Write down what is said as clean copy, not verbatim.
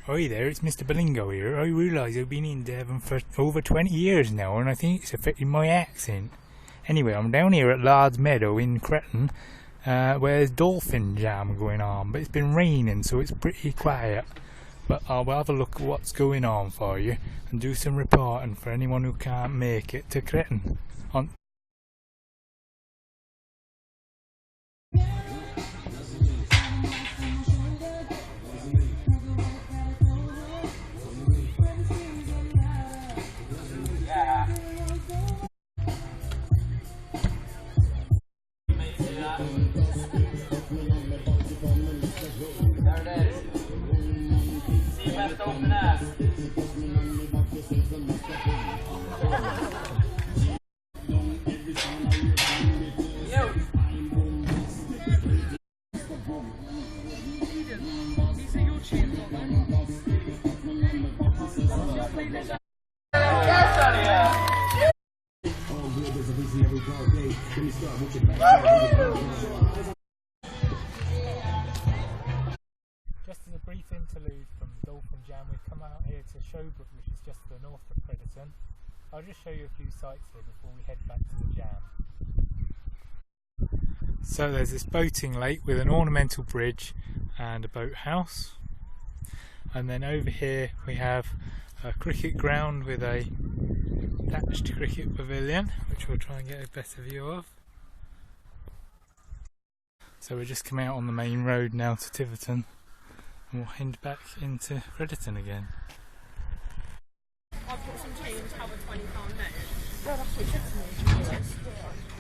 Hi there, it's Mr. Belingo here. I realise I've been in Devon for over 20 years now, and I think it's affecting my accent. Anyway, I'm down here at Lard's Meadow in Crediton, where there's Dolphin Jam going on, but it's been raining, so it's pretty quiet. But I'll have a look at what's going on for you, and do some reporting for anyone who can't make it to Crediton. Just as a brief interlude from Dolphin Jam, we've come out here to Sept, which is just to the north of Crediton. I'll just show you a few sights here before we head back to the jam. So there's this boating lake with an ornamental bridge and a boathouse, and then over here we have a cricket ground with a thatched cricket pavilion, which we'll try and get a better view of. So we're just coming out on the main road now to Tiverton, and we'll head back into Crediton again. I've got some change, have a £20 note. Well, that's what you said to me.